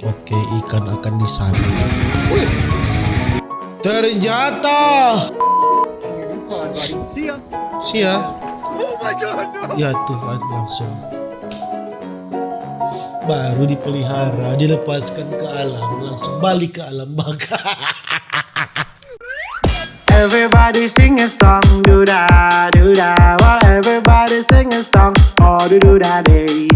Oke, ikan akan disantet. Wih! Ternyata. Sia. Ya Tuhan, langsung. Baru dipelihara, dilepaskan ke alam, langsung balik ke alam baka. Everybody sing a song, do da do da. While everybody sing a song, oh do da day.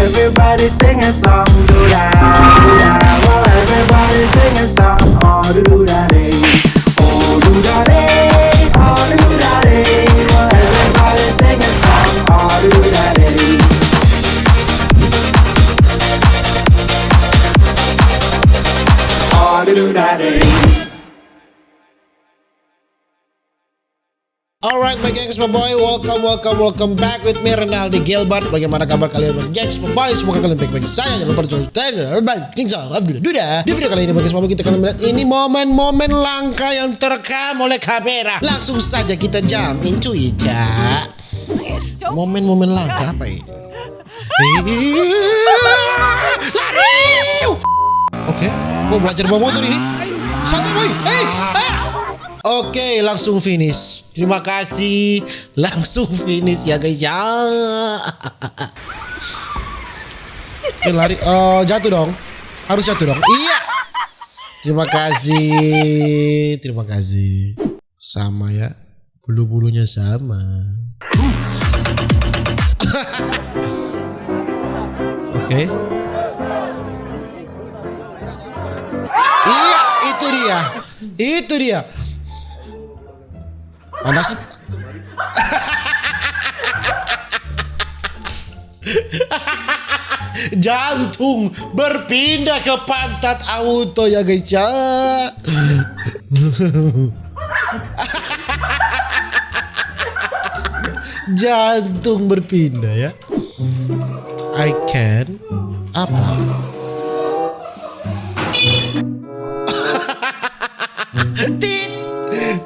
Everybody sing a song, do da do da. While everybody sing a song, oh do da day. Oh do da day, oh do da day. While everybody sing a song, oh do da day. Oh do da day. Alright my gengs, my boy, welcome back with me Renaldi Gilbert. Bagaimana kabar kalian my gengs, my boy? Semoga kalian baik-baik saja. Jangan lupa di video kali ini my gengs, my boy, kita akan melihat ini momen-momen langka yang terekam oleh kamera. Langsung saja kita jump into it. Momen-momen langka apa ini? Lari! Oke, mau belajar bawa motor ini. Santai boy, Oke, langsung finish. Terima kasih. Langsung finish ya guys ya. Oke, lari. Jatuh dong. Harus jatuh dong. Iya. Terima kasih. Terima kasih. Sama ya. Bulu-bulunya sama. Oke. Iya, itu dia. Itu dia. Panas. Jantung berpindah ke pantat auto ya guys ya. Jantung berpindah ya. I can apa?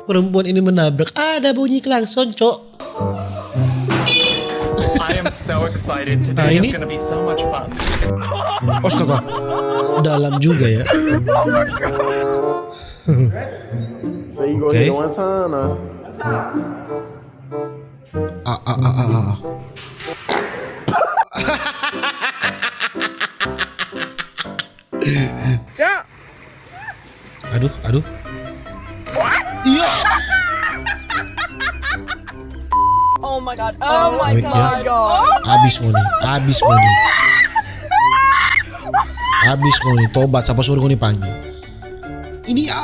Perempuan ini menabrak. Ada bunyi klakson, cok. I am so excited. Today is gonna be so much fun. Astaga. Dalam juga ya. So you go hit it one time, Aduh. Iya. Oh my god. Oh my Wait, god. Abis ngoni. Tobat siapa suruh ngoni panggil. Ini ya.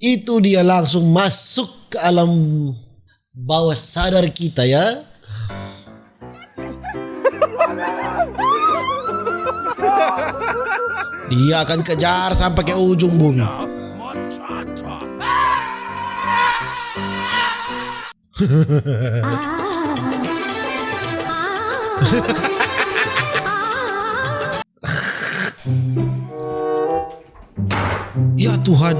Itu dia langsung masuk ke alam bawah sadar kita ya. Dia akan kejar sampai ke ujung bumi. Ya Tuhan.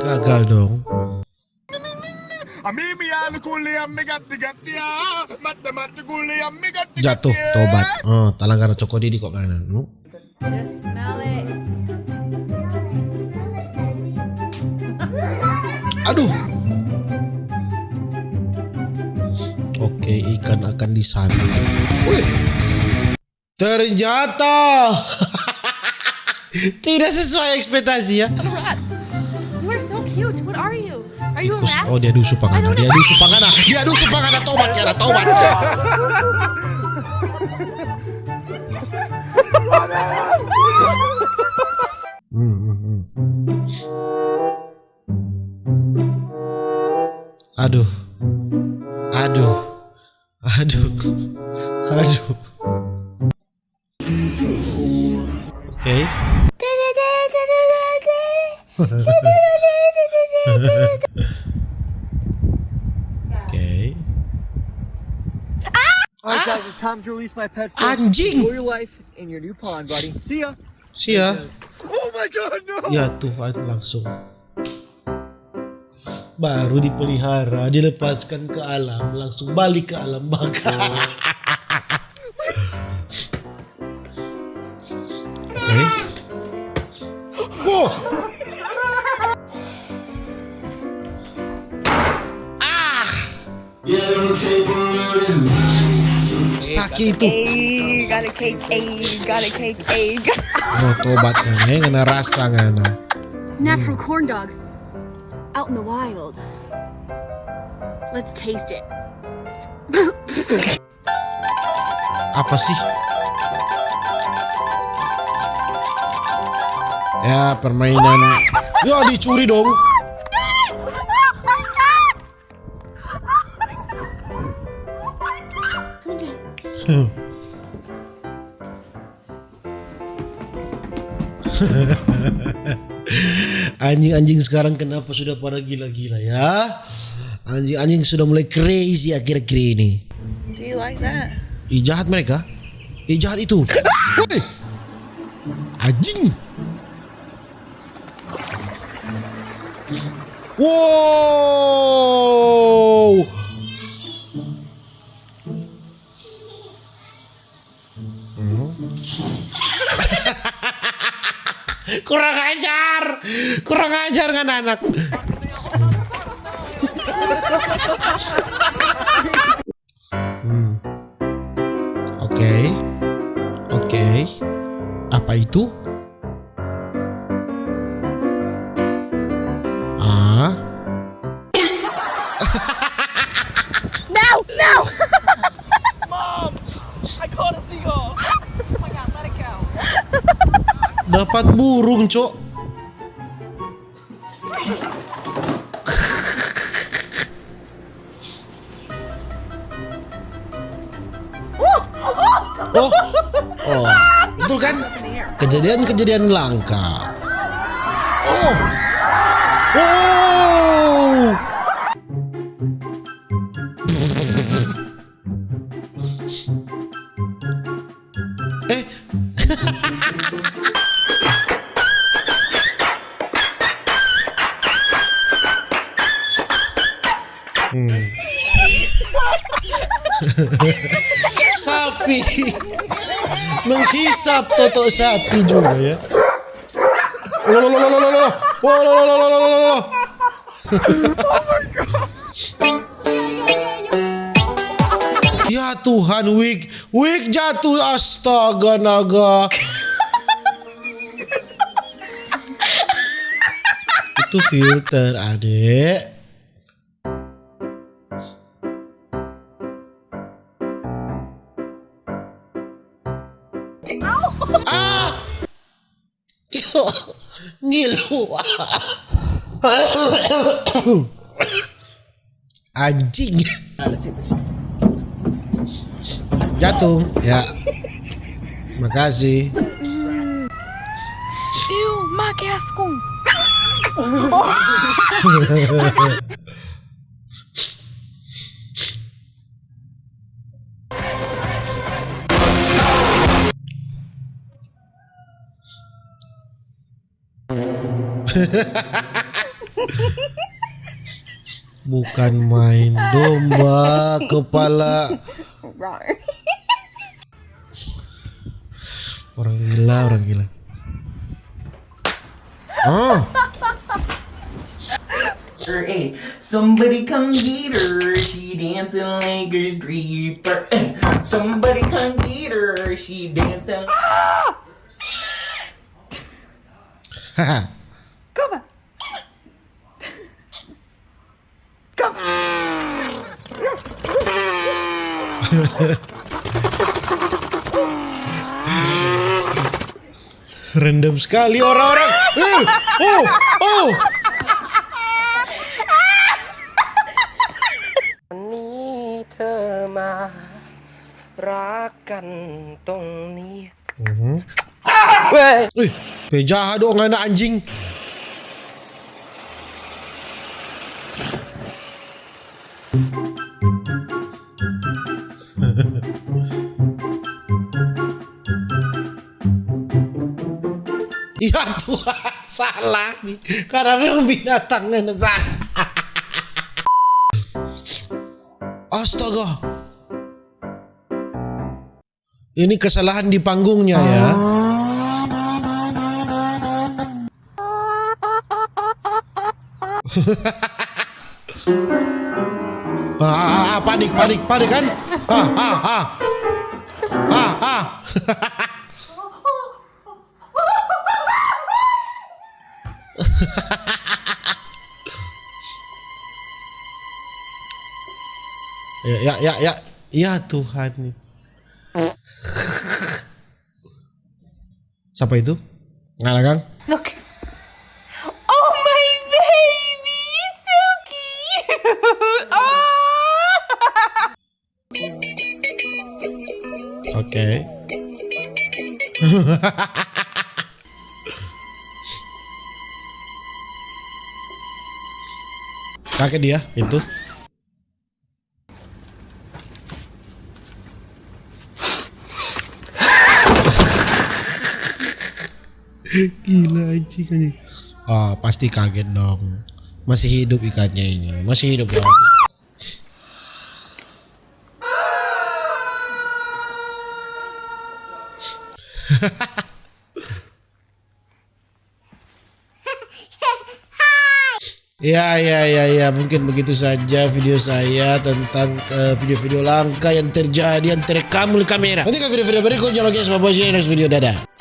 Gagal dong. Jatuh, tobat. Talangan coko didi kok kanan. Just smell it. Aduh. Oke, ikan akan disantet. Wih. Ternyata tidak sesuai ekspektasi ya. You are so cute. What are you? Are you a Tikus. rat? Oh, dia dusu pangana. Tobat ya, tobat. Aduh. Oke. Alright guys, it's time to release my pet fish. Anjing. Enjoy your life in your new pond, buddy. See ya. See ya. Oh my god, no! Ya Tuhan, langsung. baru dipelihara, dilepaskan ke alam, langsung balik ke alam baka. Oke. Oh. Sakit itu. Got a cake, got a cake, Oh, tobat kan, ngana rasa ngana. Natural corn dog. Out in the wild. Let's taste it. Apa sih? Ya, permainan. Ya, dicuri dong. Anjing-anjing sekarang kenapa sudah pada gila-gila ya? Anjing-anjing sudah mulai crazy akhir-akhir ini. Do you like that? Jahat mereka. Jahat itu. Woi. Anjing. Wow. Kurang ajar kan anak. Oke. Apa itu? No! Mom! I caught a seagull! Oh my god, let it go. Dapat burung, Cok. Oh, betul kan? Kejadian langka. Oh. Sapi menghisap totok sapi juga ya. Ya Tuhan, wig jatuh, astaga naga. Itu filter, adek. Ngilu. Anjing. Jatuh ya. Makasih. Ew, my casco. Bukan main domba kepala. Orang gila. Oh. Hey, somebody come get her, she dancing like a stripper. Somebody come get her, she dancing. Haha. Come on. Come on. Random sekali orang-orang. Oh. Ni เธอมารักกันตรงนี้ Jahat dong anak anjing. Ya Tuhan, salah nih. Karena memang binatangnya salah. Ini kesalahan di panggungnya ya. Panik kan? Ya Tuhan. Siapa itu? Nggak ada Kang? Look. Oh, my baby. So cute. Oke. Kakek dia itu. Gila anjing. Pasti kaget dong. Masih hidup ikannya ini. Masih hidup ya. Ya, mungkin begitu saja video saya tentang video-video langka yang terjadi yang terekam oleh kamera. Nanti ke video-video berikutnya bagi semua bos, next video, dadah.